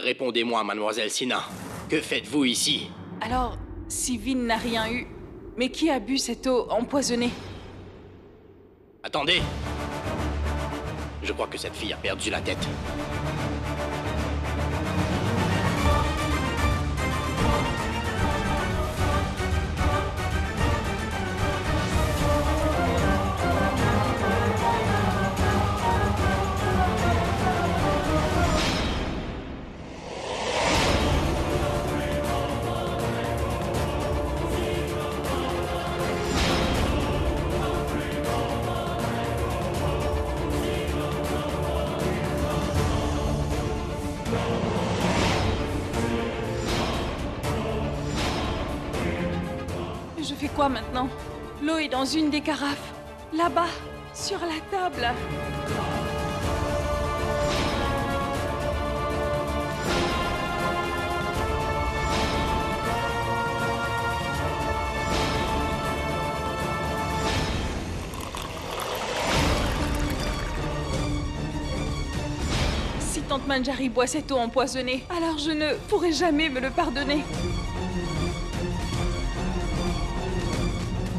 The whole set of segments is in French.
Répondez-moi, mademoiselle Sina. Que faites-vous ici? Alors, si Vin n'a rien eu, mais qui a bu cette eau empoisonnée? Attendez. Je crois que cette fille a perdu la tête. Je fais quoi maintenant? L'eau est dans une des carafes. Là-bas, sur la table. Si Tante Manjari boit cette eau empoisonnée, alors je ne pourrai jamais me le pardonner.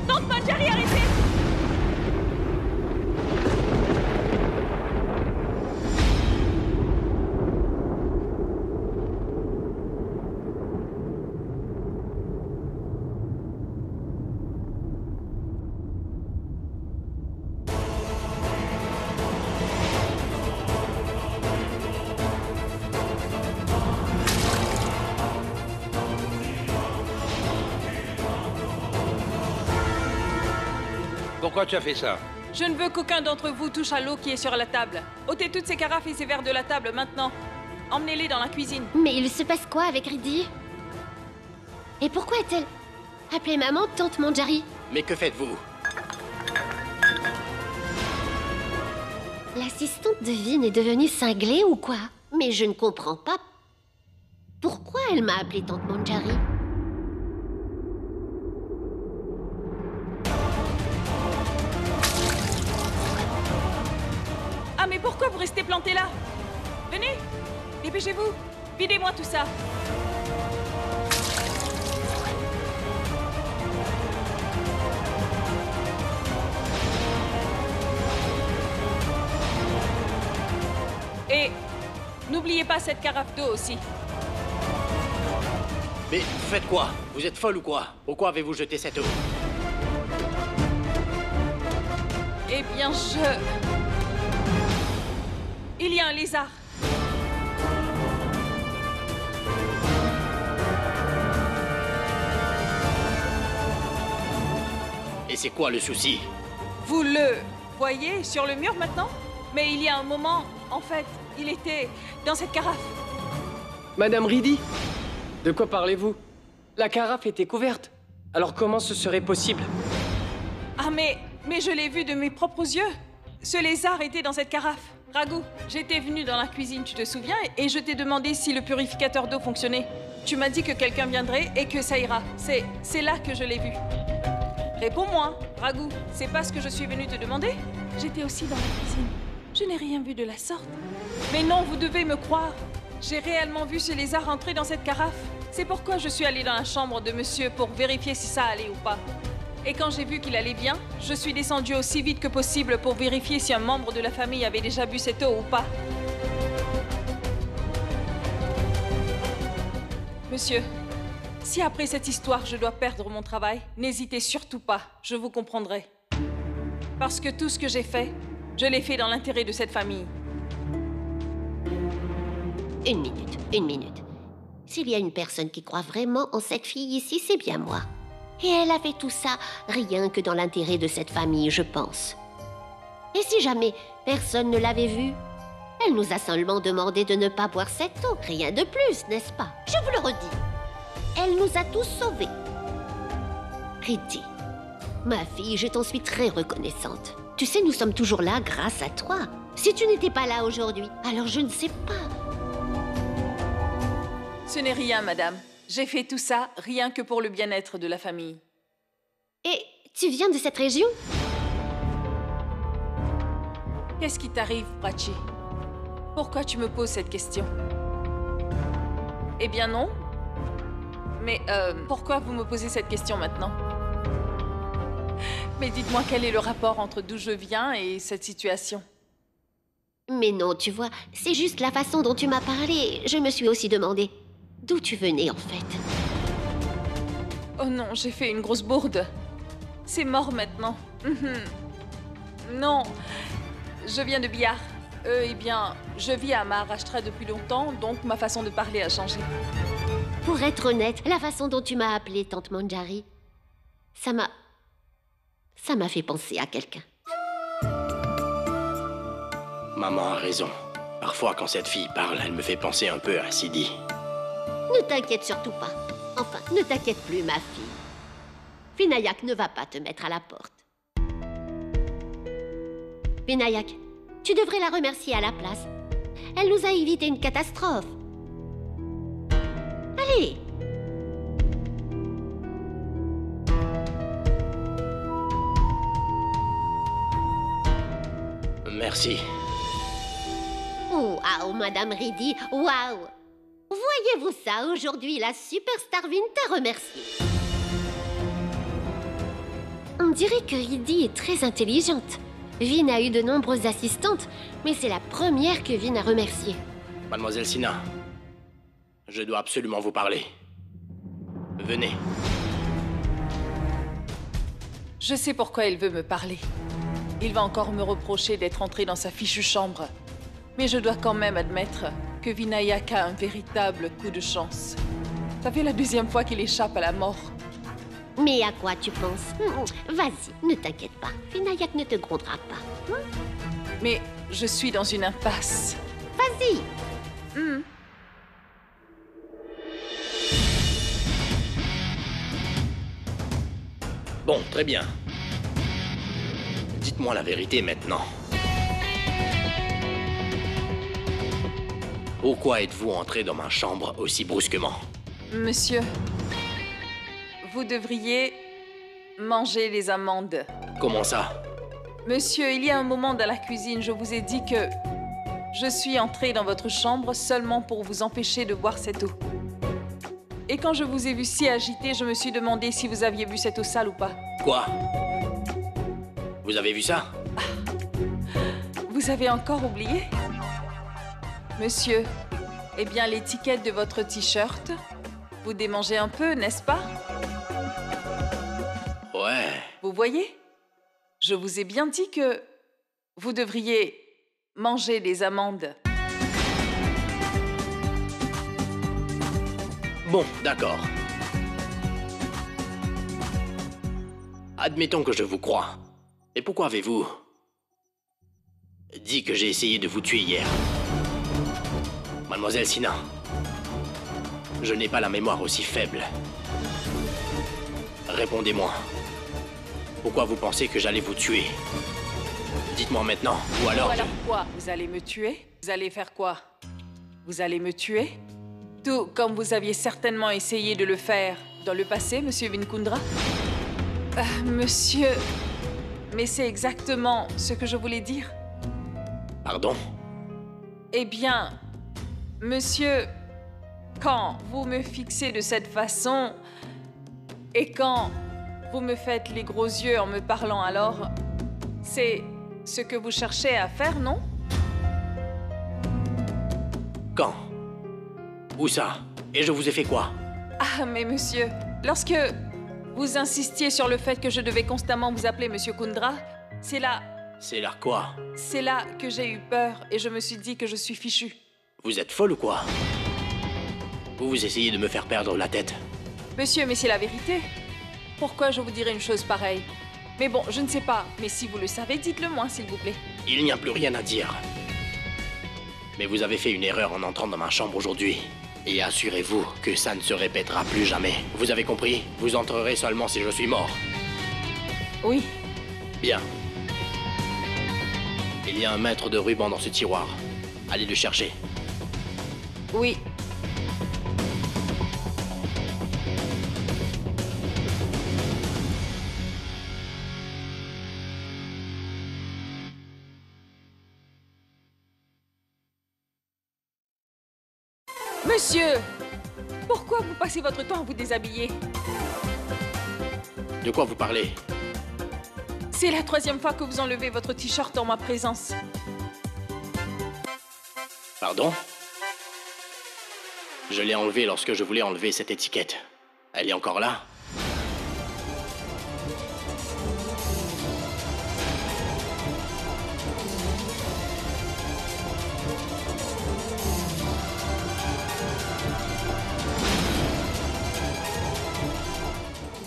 Tante Manjari, arrêtez! Pourquoi tu as fait ça? Je ne veux qu'aucun d'entre vous touche à l'eau qui est sur la table. Ôtez toutes ces carafes et ces verres de la table maintenant. Emmenez-les dans la cuisine. Mais il se passe quoi avec Riddy? Et pourquoi a-t-elle appelé maman Tante Manjari? Mais que faites-vous? L'assistante de Vin est devenue cinglée ou quoi? Mais je ne comprends pas. Pourquoi elle m'a appelée Tante Manjari? Ah, mais pourquoi vous restez planté là? Venez! Dépêchez-vous! Videz-moi tout ça! Et n'oubliez pas cette carafe d'eau aussi. Mais faites quoi? Vous êtes folle ou quoi? Pourquoi avez-vous jeté cette eau? Eh bien, il y a un lézard. Et c'est quoi le souci? Vous le voyez sur le mur maintenant? Mais il y a un moment, en fait, il était dans cette carafe. Madame Riddy, de quoi parlez-vous? La carafe était couverte. Alors comment ce serait possible? Ah, mais je l'ai vu de mes propres yeux. Ce lézard était dans cette carafe. Raghu, j'étais venue dans la cuisine, tu te souviens? Et je t'ai demandé si le purificateur d'eau fonctionnait. Tu m'as dit que quelqu'un viendrait et que ça ira. C'est là que je l'ai vu. Réponds-moi, Raghu, c'est pas ce que je suis venue te demander? J'étais aussi dans la cuisine. Je n'ai rien vu de la sorte. Mais non, vous devez me croire. J'ai réellement vu ce lézard entrer dans cette carafe. C'est pourquoi je suis allée dans la chambre de monsieur pour vérifier si ça allait ou pas. Et quand j'ai vu qu'il allait bien, je suis descendue aussi vite que possible pour vérifier si un membre de la famille avait déjà bu cette eau ou pas. Monsieur, si après cette histoire je dois perdre mon travail, n'hésitez surtout pas, je vous comprendrai. Parce que tout ce que j'ai fait, je l'ai fait dans l'intérêt de cette famille. Une minute. S'il y a une personne qui croit vraiment en cette fille ici, c'est bien moi. Et elle a fait tout ça rien que dans l'intérêt de cette famille, je pense. Et si jamais personne ne l'avait vue, elle nous a seulement demandé de ne pas boire cette eau. Rien de plus, n'est-ce pas? Je vous le redis. Elle nous a tous sauvés. Riddy, ma fille, je t'en suis très reconnaissante. Tu sais, nous sommes toujours là grâce à toi. Si tu n'étais pas là aujourd'hui, alors je ne sais pas. Ce n'est rien, madame. J'ai fait tout ça rien que pour le bien-être de la famille. Et tu viens de cette région? Qu'est-ce qui t'arrive, Prachi? Pourquoi tu me poses cette question? Eh bien non. Mais pourquoi vous me posez cette question maintenant? Mais dites-moi quel est le rapport entre d'où je viens et cette situation? Mais non, tu vois, c'est juste la façon dont tu m'as parlé. Je me suis aussi demandé d'où tu venais en fait. Oh non, j'ai fait une grosse bourde. C'est mort maintenant. Non, je viens de Bihar. Eh bien, je vis à Maharashtra depuis longtemps, donc ma façon de parler a changé. Pour être honnête, la façon dont tu m'as appelée Tante Manjari, ça m'a fait penser à quelqu'un. Maman a raison. Parfois, quand cette fille parle, elle me fait penser un peu à Sidi. Ne t'inquiète surtout pas. Enfin, ne t'inquiète plus, ma fille. Vinayak ne va pas te mettre à la porte. Vinayak, tu devrais la remercier à la place. Elle nous a évité une catastrophe. Allez! Merci. Waouh, Madame Riddy, waouh! Voyez-vous ça, aujourd'hui, la superstar Vin t'a remercié. On dirait que Riddy est très intelligente. Vin a eu de nombreuses assistantes, mais c'est la première que Vin a remerciée. Mademoiselle Sina, je dois absolument vous parler. Venez. Je sais pourquoi il veut me parler. Il va encore me reprocher d'être entré dans sa fichue chambre. Mais je dois quand même admettre que Vinayak a un véritable coup de chance. Ça fait la deuxième fois qu'il échappe à la mort. Mais à quoi tu penses? Vas-y, ne t'inquiète pas. Vinayak ne te grondera pas. Mais je suis dans une impasse. Vas-y! Bon, très bien. Dites-moi la vérité maintenant. Pourquoi êtes-vous entré dans ma chambre aussi brusquement? Monsieur, vous devriez manger les amandes. Comment ça? Monsieur, il y a un moment dans la cuisine, je vous ai dit que je suis entrée dans votre chambre seulement pour vous empêcher de boire cette eau. Et quand je vous ai vu si agité, je me suis demandé si vous aviez bu cette eau sale ou pas. Quoi? Vous avez vu ça? Vous avez encore oublié? Monsieur, eh bien l'étiquette de votre t-shirt, vous démangez un peu, n'est-ce pas? Ouais. Vous voyez? Je vous ai bien dit que vous devriez manger des amandes. Bon, d'accord. Admettons que je vous crois. Mais pourquoi avez-vous dit que j'ai essayé de vous tuer hier? Mademoiselle Sina, je n'ai pas la mémoire aussi faible. Répondez-moi. Pourquoi vous pensez que j'allais vous tuer? Dites-moi maintenant, ou alors... Ou alors quoi? Vous allez me tuer? Vous allez faire quoi? Vous allez me tuer? Tout comme vous aviez certainement essayé de le faire dans le passé, Monsieur Vinkundra? Monsieur... Mais c'est exactement ce que je voulais dire. Pardon? Eh bien, monsieur, quand vous me fixez de cette façon et quand vous me faites les gros yeux en me parlant alors, c'est ce que vous cherchez à faire, non? Quand? Où ça? Et je vous ai fait quoi? Ah, mais monsieur, lorsque vous insistiez sur le fait que je devais constamment vous appeler Monsieur Kundra, c'est là quoi? C'est là que j'ai eu peur et je me suis dit que je suis fichue. Vous êtes folle ou quoi? Vous essayez de me faire perdre la tête. Monsieur, mais c'est la vérité. Pourquoi je vous dirais une chose pareille? Mais bon, je ne sais pas. Mais si vous le savez, dites-le moi, s'il vous plaît. Il n'y a plus rien à dire. Mais vous avez fait une erreur en entrant dans ma chambre aujourd'hui. Et assurez-vous que ça ne se répétera plus jamais. Vous avez compris? Vous entrerez seulement si je suis mort. Oui. Bien. Il y a un mètre de ruban dans ce tiroir. Allez le chercher. Oui. Monsieur! Pourquoi vous passez votre temps à vous déshabiller? De quoi vous parlez? C'est la 3e fois que vous enlevez votre t-shirt en ma présence. Pardon? Je l'ai enlevé lorsque je voulais enlever cette étiquette. Elle est encore là?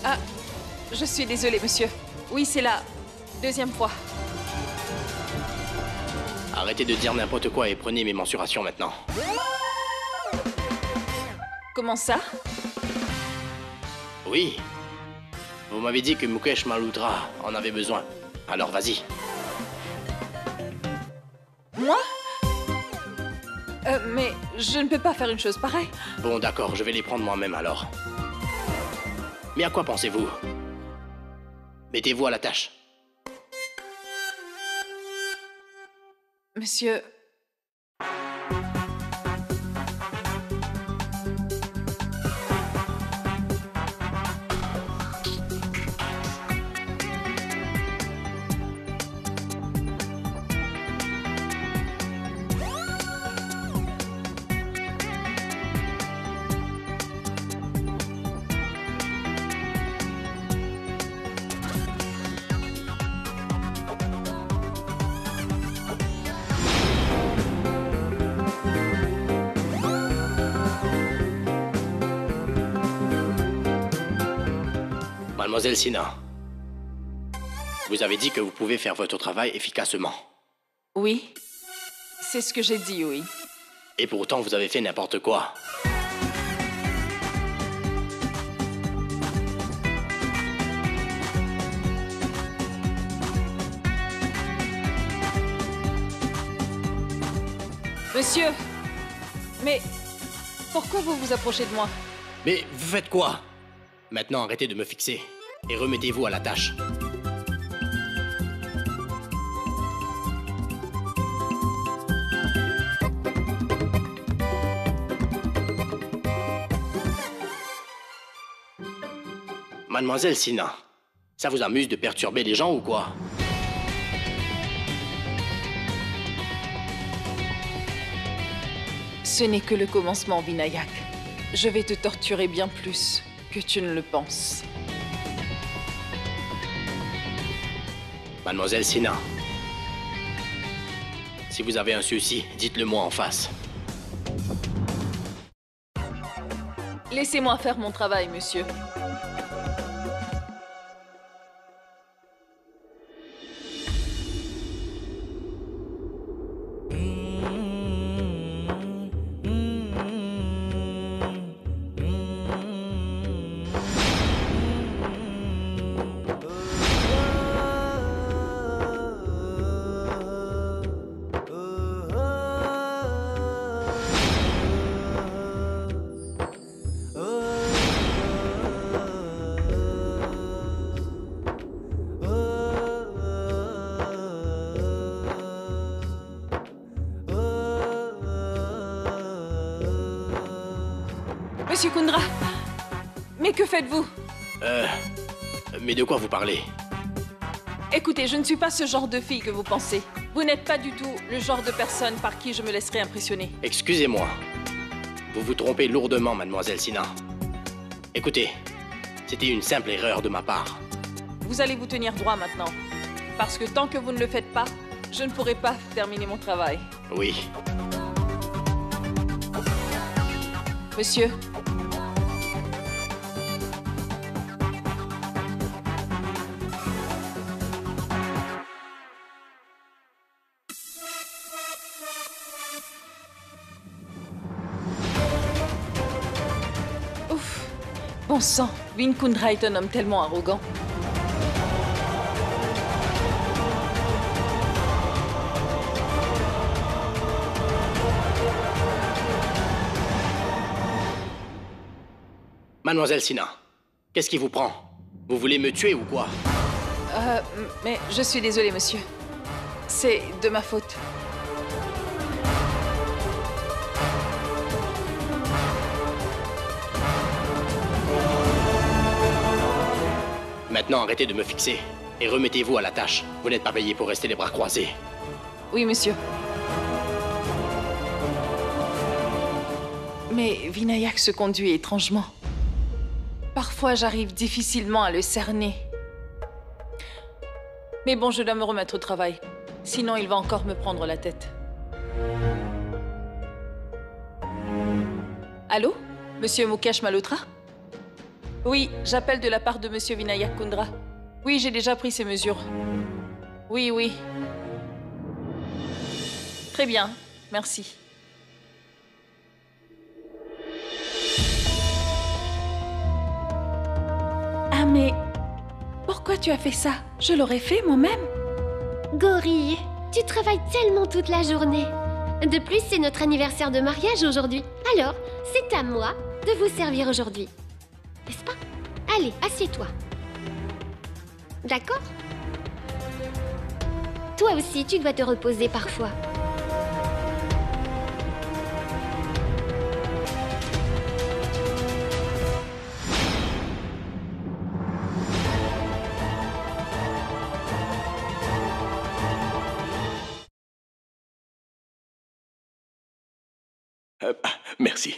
Ah, je suis désolée, monsieur. Oui, c'est la 2e fois. Arrêtez de dire n'importe quoi et prenez mes mensurations maintenant. Comment ça? Oui. Vous m'avez dit que Mukesh Malhotra en avait besoin. Alors vas-y. Moi? Mais je ne peux pas faire une chose pareille. Bon, d'accord, je vais les prendre moi-même alors. Mais à quoi pensez-vous? Mettez-vous à la tâche. Monsieur... Mademoiselle Sina, vous avez dit que vous pouvez faire votre travail efficacement. Oui, c'est ce que j'ai dit, oui. Et pourtant, vous avez fait n'importe quoi. Monsieur, mais pourquoi vous vous approchez de moi? Mais vous faites quoi? Maintenant, arrêtez de me fixer et remettez-vous à la tâche. Mademoiselle Sina, ça vous amuse de perturber les gens ou quoi? Ce n'est que le commencement, Vinayak. Je vais te torturer bien plus que tu ne le penses. Mademoiselle Sina, si vous avez un souci, dites-le moi en face. Laissez-moi faire mon travail, monsieur. Monsieur Kundra, mais que faites-vous? Mais de quoi vous parlez? Écoutez, je ne suis pas ce genre de fille que vous pensez. Vous n'êtes pas du tout le genre de personne par qui je me laisserai impressionner. Excusez-moi. Vous vous trompez lourdement, mademoiselle Sina. Écoutez, c'était une simple erreur de ma part. Vous allez vous tenir droit maintenant. Parce que tant que vous ne le faites pas, je ne pourrai pas terminer mon travail. Oui. Monsieur. Ouf. Bon sang, Vin Kundra est un homme tellement arrogant. Mademoiselle Sina, qu'est-ce qui vous prend? Vous voulez me tuer ou quoi? Mais je suis désolée, monsieur. C'est de ma faute. Maintenant, arrêtez de me fixer. Et remettez-vous à la tâche. Vous n'êtes pas payé pour rester les bras croisés. Oui, monsieur. Mais Vinayak se conduit étrangement. Parfois, j'arrive difficilement à le cerner. Mais bon, je dois me remettre au travail. Sinon, il va encore me prendre la tête. Allô? Monsieur Mukesh Malhotra? Oui, j'appelle de la part de monsieur Vinayak Kundra. Oui, j'ai déjà pris ces mesures. Oui, oui. Très bien, merci. Ah, mais pourquoi tu as fait ça? Je l'aurais fait moi-même. Gorille, tu travailles tellement toute la journée. De plus, c'est notre anniversaire de mariage aujourd'hui. Alors, c'est à moi de vous servir aujourd'hui. N'est-ce pas? Allez, assieds-toi. D'accord? Toi aussi, tu dois te reposer parfois. Merci.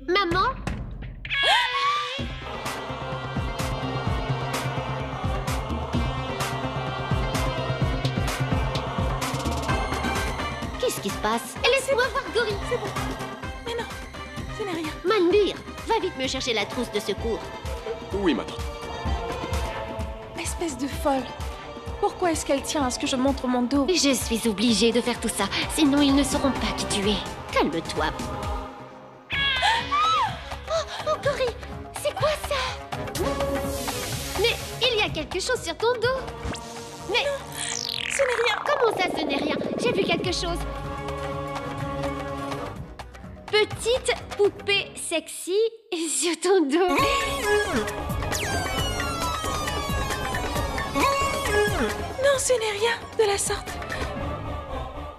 Maman? Qu'est-ce qui se passe? Laisse-moi voir Gorille. C'est bon. Mais non, ce n'est rien. Manbir, va vite me chercher la trousse de secours. Oui, ma tante. Espèce de folle. Pourquoi est-ce qu'elle tient à ce que je montre mon dos? Je suis obligée de faire tout ça, sinon ils ne sauront pas qui tu es. Calme-toi. Oh, Gorille, c'est quoi ça? Mais il y a quelque chose sur ton dos. Mais Ce n'est rien. comment ça, ce n'est rien? J'ai vu quelque chose. Petite poupée sexy sur ton dos. Non, ce n'est rien de la sorte.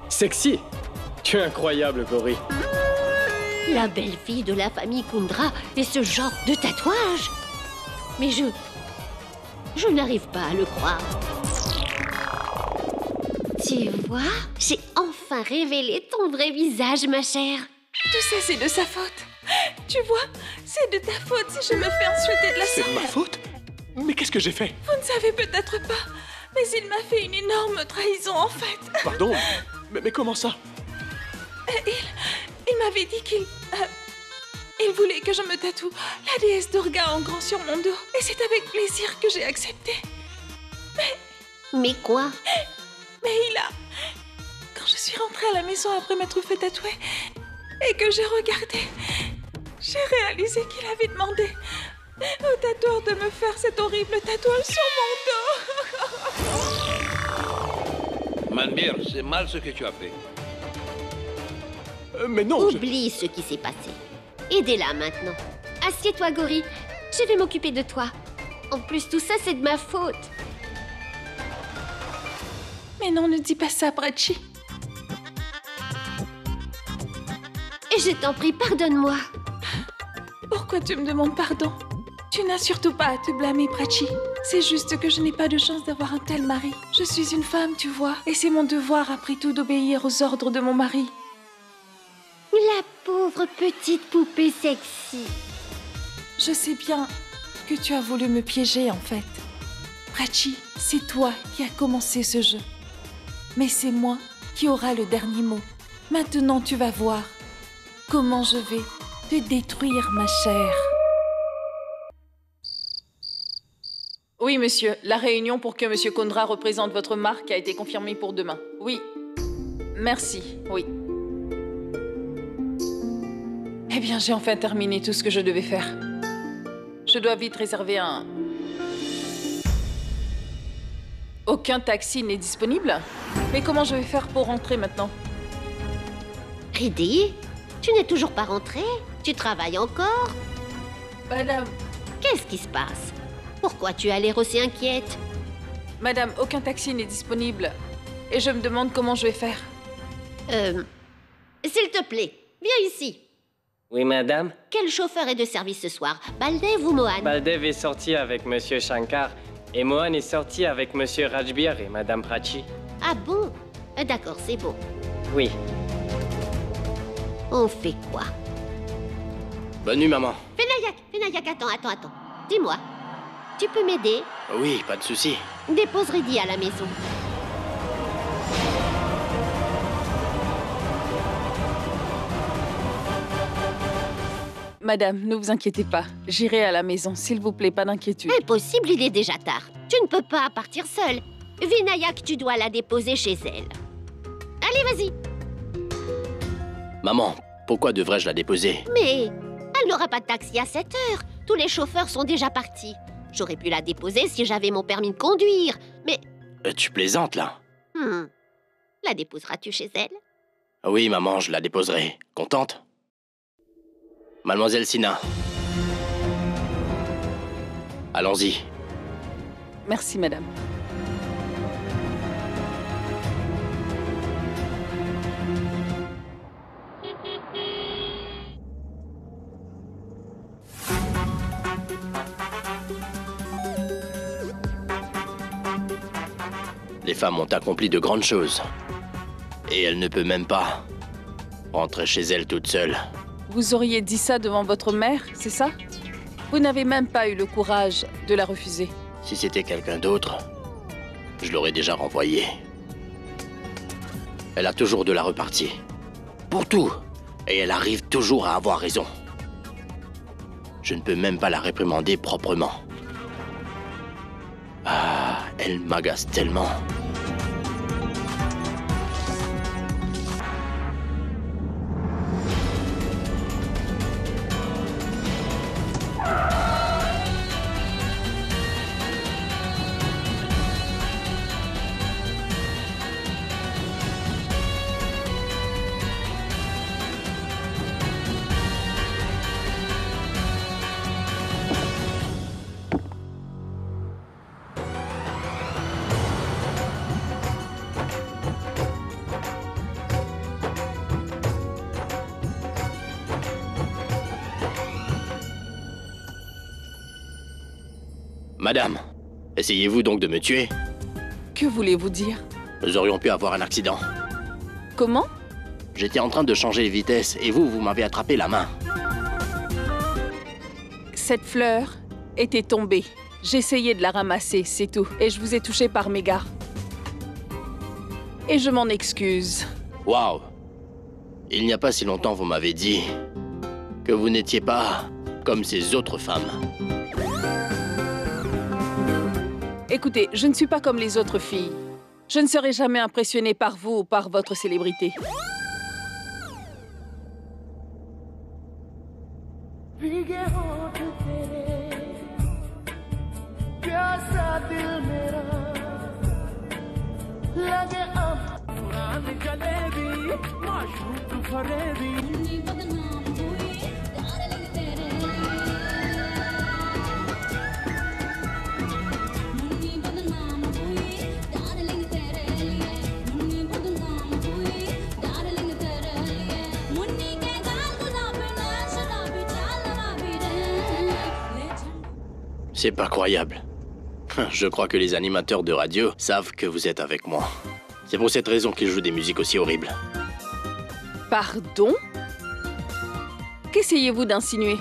Sexy. Tu es incroyable, Gorille. La belle-fille de la famille Kundra et ce genre de tatouage. Mais je n'arrive pas à le croire. Tu vois, j'ai enfin révélé ton vrai visage, ma chère. Tout ça, c'est de sa faute. Tu vois, c'est de ta faute si je me fais insulter de la C'est sorte. de ma faute? Mais qu'est-ce que j'ai fait? Vous ne savez peut-être pas, mais il m'a fait une énorme trahison en fait. Pardon? Mais comment ça? Il m'avait dit il voulait que je me tatoue la déesse Durga en grand sur mon dos. Et c'est avec plaisir que j'ai accepté. Mais quoi? Mais quand je suis rentrée à la maison après m'être fait tatouer et que j'ai regardé, j'ai réalisé qu'il avait demandé au tatoueur de me faire cet horrible tatouage sur mon dos. Manbir, c'est mal ce que tu as fait. Mais non, Oublie ce qui s'est passé. Aidez-la maintenant. Assieds-toi, Gorille. Je vais m'occuper de toi. En plus, tout ça, c'est de ma faute. Mais non, ne dis pas ça, Prachi. Et je t'en prie, pardonne-moi. Pourquoi tu me demandes pardon? Tu n'as surtout pas à te blâmer, Prachi. C'est juste que je n'ai pas de chance d'avoir un tel mari. Je suis une femme, tu vois, et c'est mon devoir après tout d'obéir aux ordres de mon mari. La pauvre petite poupée sexy. Je sais bien que tu as voulu me piéger, en fait. Prachi, c'est toi qui as commencé ce jeu. Mais c'est moi qui aura le dernier mot. Maintenant, tu vas voir comment je vais te détruire, ma chère. Oui, monsieur. La réunion pour que monsieur Kundra représente votre marque a été confirmée pour demain. Oui. Merci, oui. Eh bien, j'ai enfin terminé tout ce que je devais faire. Je dois vite réserver un... Aucun taxi n'est disponible? Mais comment je vais faire pour rentrer maintenant? Riddhi, tu n'es toujours pas rentrée? Tu travailles encore? Madame... Qu'est-ce qui se passe? Pourquoi tu as l'air aussi inquiète? Madame, aucun taxi n'est disponible. et je me demande comment je vais faire. S'il te plaît, viens ici. Oui, madame? Quel chauffeur est de service ce soir? Baldev ou Mohan? Baldev est sorti avec Monsieur Shankar et Mohan est sorti avec Monsieur Rajbir et Madame Prachi. Ah bon? D'accord, c'est bon. Oui. On fait quoi? Bonne nuit, maman. Vinayak, attends. Dis-moi, tu peux m'aider? Oui, pas de souci. Dépose Riddhi à la maison. Madame, ne vous inquiétez pas. J'irai à la maison, s'il vous plaît, pas d'inquiétude. Impossible, il est déjà tard. Tu ne peux pas partir seule. Vinayak, tu dois la déposer chez elle. Allez, vas-y. Maman, pourquoi devrais-je la déposer? Mais elle n'aura pas de taxi à 7 heures. Tous les chauffeurs sont déjà partis. J'aurais pu la déposer si j'avais mon permis de conduire. Mais... Tu plaisantes, là? La déposeras-tu chez elle? Oui, maman, je la déposerai. Contente? Mademoiselle Sina. Allons-y. Merci, madame. Les femmes ont accompli de grandes choses. Et elle ne peut même pas rentrer chez elle toute seule. Vous auriez dit ça devant votre mère, c'est ça? Vous n'avez même pas eu le courage de la refuser. Si c'était quelqu'un d'autre, je l'aurais déjà renvoyée. Elle a toujours de la repartie. Pour tout. Et elle arrive toujours à avoir raison. Je ne peux même pas la réprimander proprement. Ah, elle m'agace tellement. Madame, essayez-vous donc de me tuer? Que voulez-vous dire? Nous aurions pu avoir un accident. Comment? J'étais en train de changer les vitesses et vous m'avez attrapé la main. Cette fleur était tombée. J'essayais de la ramasser, c'est tout. Et je vous ai touché par mégarde. Et je m'en excuse. Waouh! Il n'y a pas si longtemps, vous m'avez dit que vous n'étiez pas comme ces autres femmes. Écoutez, je ne suis pas comme les autres filles. Je ne serai jamais impressionnée par vous ou par votre célébrité. C'est pas croyable. Je crois que les animateurs de radio savent que vous êtes avec moi. C'est pour cette raison qu'ils jouent des musiques aussi horribles. Pardon? Qu'essayez-vous d'insinuer?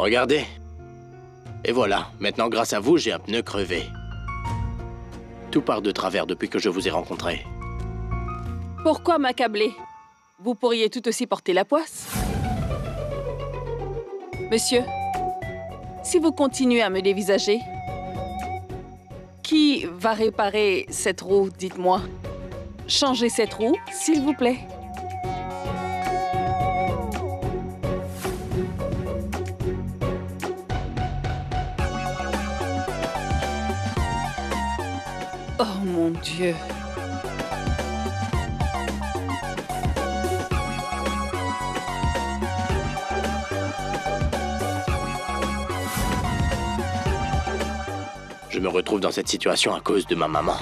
Regardez. Et voilà, maintenant grâce à vous, j'ai un pneu crevé. Tout part de travers depuis que je vous ai rencontré. Pourquoi m'accabler? Vous pourriez tout aussi porter la poisse. Monsieur, si vous continuez à me dévisager, Qui va réparer cette roue, dites-moi? Changez cette roue, s'il vous plaît. Oh mon Dieu! Je me retrouve dans cette situation à cause de ma maman.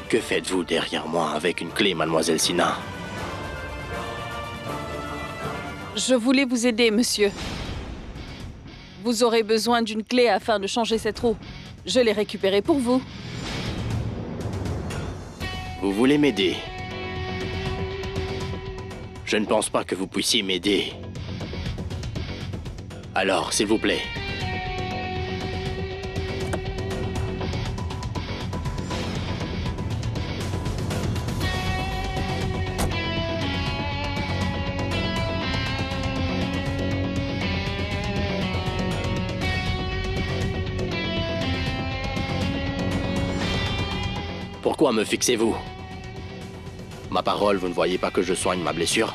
Que faites-vous derrière moi avec une clé, mademoiselle Sina? Je voulais vous aider, monsieur. Vous aurez besoin d'une clé afin de changer cette roue. Je l'ai récupérée pour vous. Vous voulez m'aider? Je ne pense pas que vous puissiez m'aider. Alors, s'il vous plaît. Pourquoi me fixez-vous? Ma parole, vous ne voyez pas que je soigne ma blessure?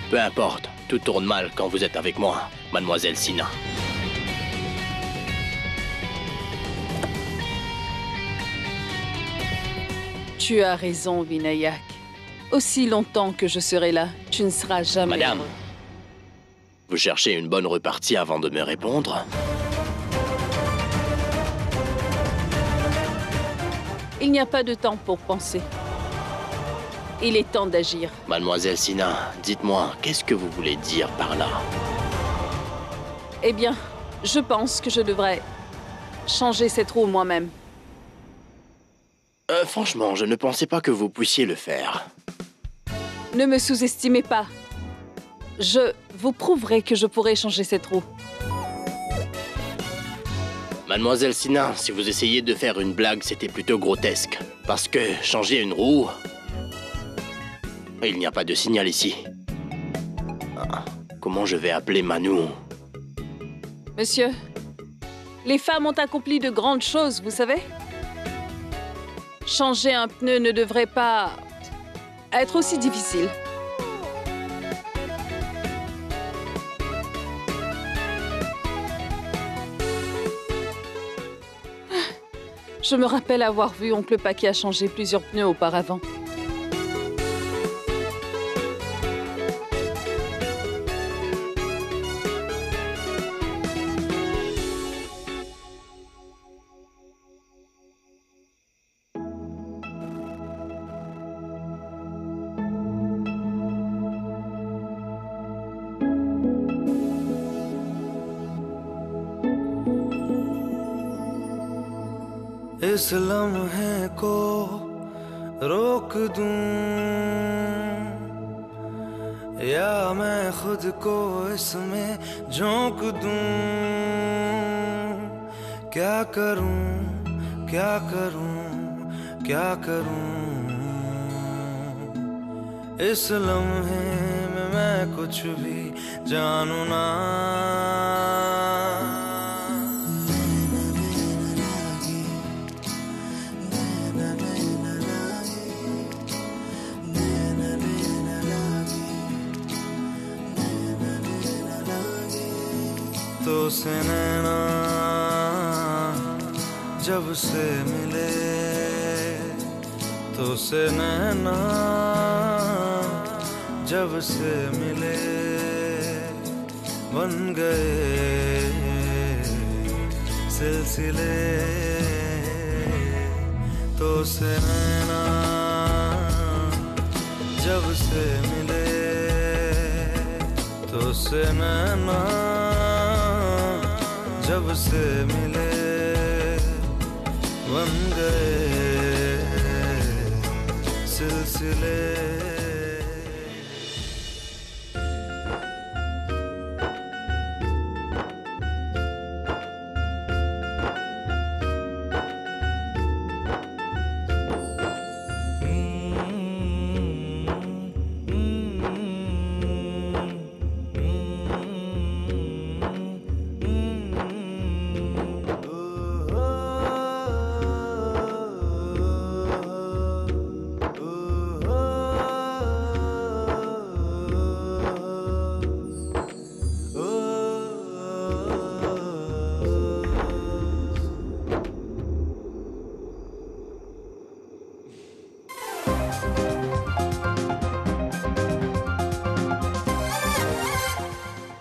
Peu importe, tout tourne mal quand vous êtes avec moi, mademoiselle Sina. Tu as raison, Vinayak. Aussi longtemps que je serai là, tu ne seras jamais Madame, heureux. vous cherchez une bonne repartie avant de me répondre? Il n'y a pas de temps pour penser. Il est temps d'agir. Mademoiselle Sina, dites-moi, qu'est-ce que vous voulez dire par là? Eh bien, je pense que je devrais changer cette roue moi-même. Franchement, je ne pensais pas que vous puissiez le faire. Ne me sous-estimez pas. Je vous prouverai que je pourrai changer cette roue. Mademoiselle Sina, si vous essayez de faire une blague, c'était plutôt grotesque. Parce que changer une roue... Il n'y a pas de signal ici. Ah, comment je vais appeler Manu? Monsieur, les femmes ont accompli de grandes choses, vous savez? Changer un pneu ne devrait pas être aussi difficile. Je me rappelle avoir vu Oncle Paquet changer plusieurs pneus auparavant. इस लम्हे को रोक दूं या मैं खुद को इसमें झोंक दूं क्या करूं क्या करूं क्या करूं इस लम्हे में मैं कुछ भी जानू ना तो से नैना जब से मिले तो से नैना जब से मिले बन गए सिलसिले तो से नैना जब से मिले तो से नैना जब से मिले बन गए सिलसिले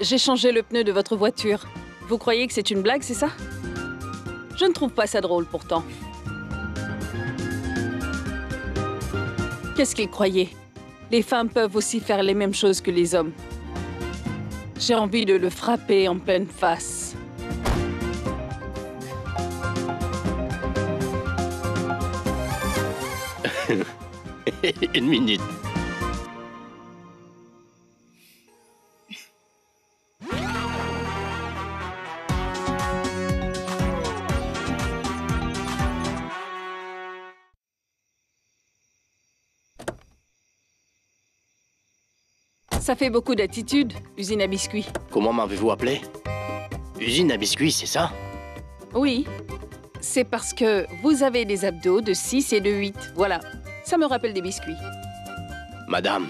J'ai changé le pneu de votre voiture. Vous croyez que c'est une blague, c'est ça? Je ne trouve pas ça drôle, pourtant. Qu'est-ce qu'il croyait? Les femmes peuvent aussi faire les mêmes choses que les hommes. J'ai envie de le frapper en pleine face. Une minute. Ça fait beaucoup d'attitude, usine à biscuits. Comment m'avez-vous appelé? Usine à biscuits, c'est ça? Oui, c'est parce que vous avez des abdos de 6 et de 8. Voilà, ça me rappelle des biscuits. Madame,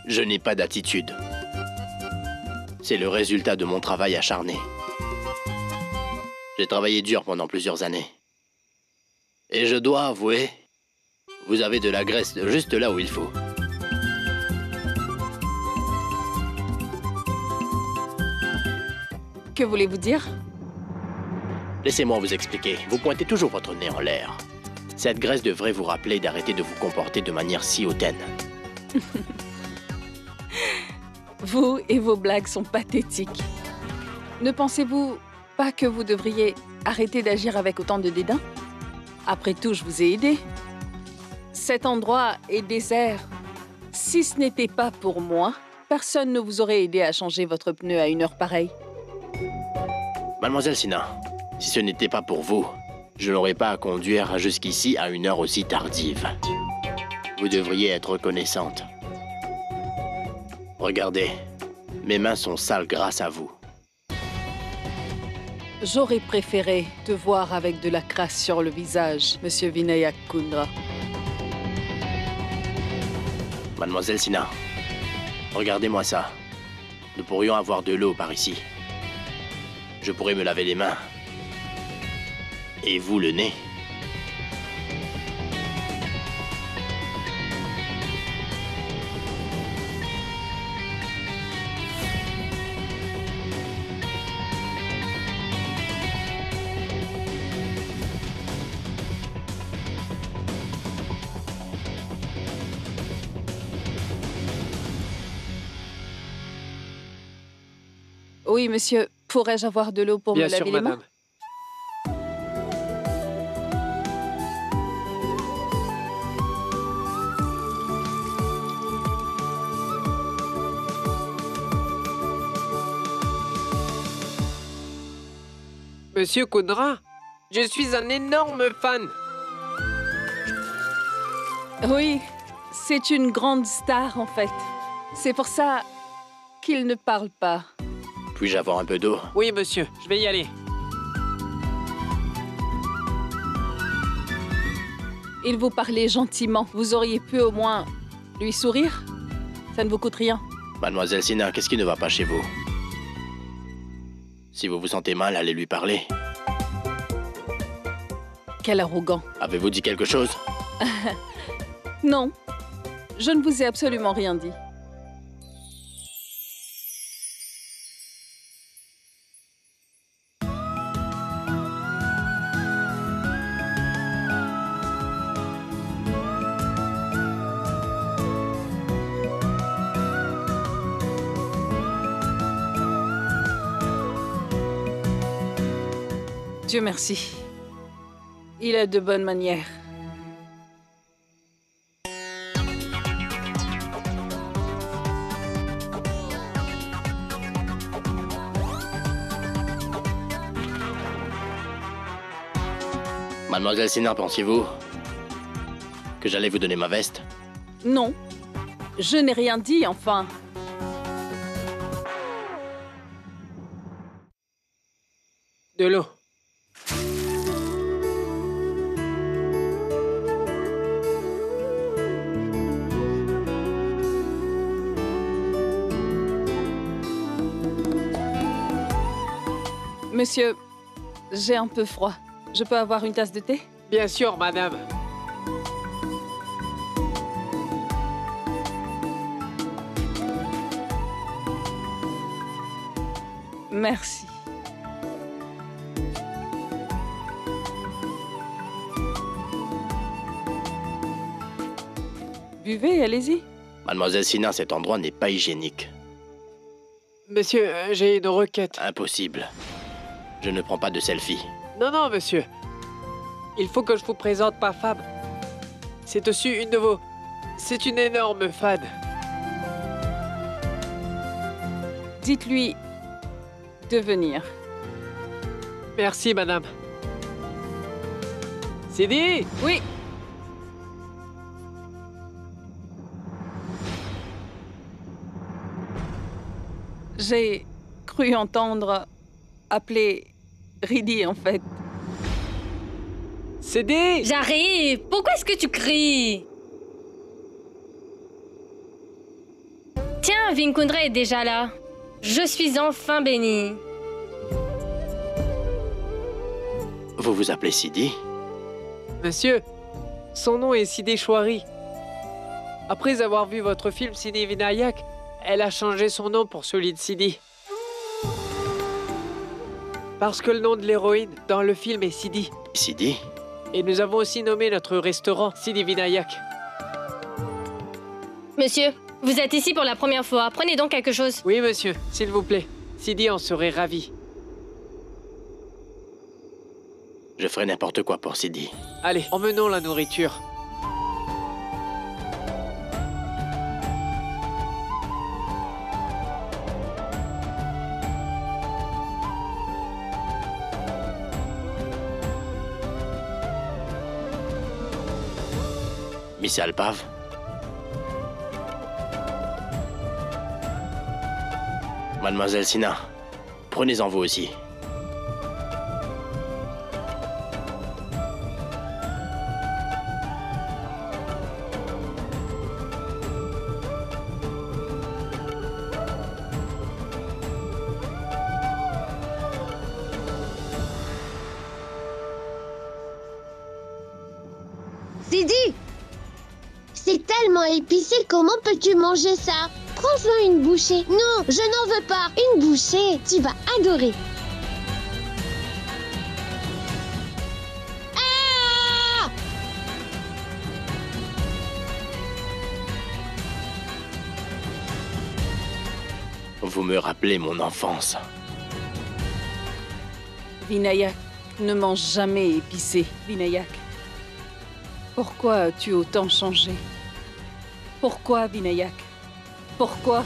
je n'ai pas d'attitude. C'est le résultat de mon travail acharné. J'ai travaillé dur pendant plusieurs années. Et je dois avouer, vous avez de la graisse juste là où il faut. Que voulez-vous dire? Laissez-moi vous expliquer. Vous pointez toujours votre nez en l'air. Cette graisse devrait vous rappeler d'arrêter de vous comporter de manière si hautaine. Vous et vos blagues sont pathétiques. Ne pensez-vous pas que vous devriez arrêter d'agir avec autant de dédain? Après tout, je vous ai aidé. Cet endroit est désert. Si ce n'était pas pour moi, personne ne vous aurait aidé à changer votre pneu à une heure pareille. Mademoiselle Sina, Si ce n'était pas pour vous, je n'aurais pas à conduire jusqu'ici à une heure aussi tardive. Vous devriez être reconnaissante. Regardez, mes mains sont sales grâce à vous. J'aurais préféré te voir avec de la crasse sur le visage, Monsieur Vinayak Kundra. Mademoiselle Sina, regardez-moi ça. Nous pourrions avoir de l'eau par ici. Je pourrais me laver les mains. Et vous le nez. Oui, monsieur. Pourrais-je avoir de l'eau pour Bien me laver sûr, les mains? madame. Monsieur Kundra, je suis un énorme fan. Oui, c'est une grande star, en fait. C'est pour ça qu'il ne parle pas. Puis-je avoir un peu d'eau? Oui, monsieur, je vais y aller. Il vous parlait gentiment. Vous auriez pu au moins lui sourire? Ça ne vous coûte rien. Mademoiselle Sina, qu'est-ce qui ne va pas chez vous? Si vous vous sentez mal, allez lui parler. Quel arrogant. Avez-vous dit quelque chose? Non, je ne vous ai absolument rien dit. Dieu merci. Il a de bonnes manières. Mademoiselle Sina, pensiez-vous que j'allais vous donner ma veste? Non, je n'ai rien dit, enfin. De l'eau. Monsieur, j'ai un peu froid. Je peux avoir une tasse de thé? Bien sûr, madame. Merci. Buvez, allez-y. Mademoiselle Sina, cet endroit n'est pas hygiénique. Monsieur, j'ai une requête. Impossible. Je ne prends pas de selfie. Non, non, monsieur. Il faut que je vous présente ma femme. C'est aussi une de vos... C'est une énorme fan. Dites-lui de venir. Merci, madame. Sidi! Oui. J'ai cru entendre appeler Ridi, en fait. Sidi! J'arrive! Pourquoi est-ce que tu cries? Tiens, Vinkundra est déjà là. Je suis enfin bénie. Vous vous appelez Sidi? Monsieur, son nom est Sidi Chouari. Après avoir vu votre film Sidi Vinayak, elle a changé son nom pour celui de Sidi. Parce que le nom de l'héroïne dans le film est Sidi. Sidi? Et nous avons aussi nommé notre restaurant Sidi Vinayak. Monsieur, vous êtes ici pour la première fois. Prenez donc quelque chose. Oui, monsieur, s'il vous plaît. Sidi en serait ravi. Je ferai n'importe quoi pour Sidi. Allez, emmenons la nourriture. Miss Alpave? Mademoiselle Sina, prenez-en vous aussi. Sidi! C'est tellement épicé, comment peux-tu manger ça? Prends-en une bouchée. Non, je n'en veux pas. Une bouchée, tu vas adorer. Ah! Vous me rappelez mon enfance. Vinayak, ne mange jamais épicé, Vinayak. Pourquoi as-tu autant changé? Pourquoi, Vinayak? Pourquoi?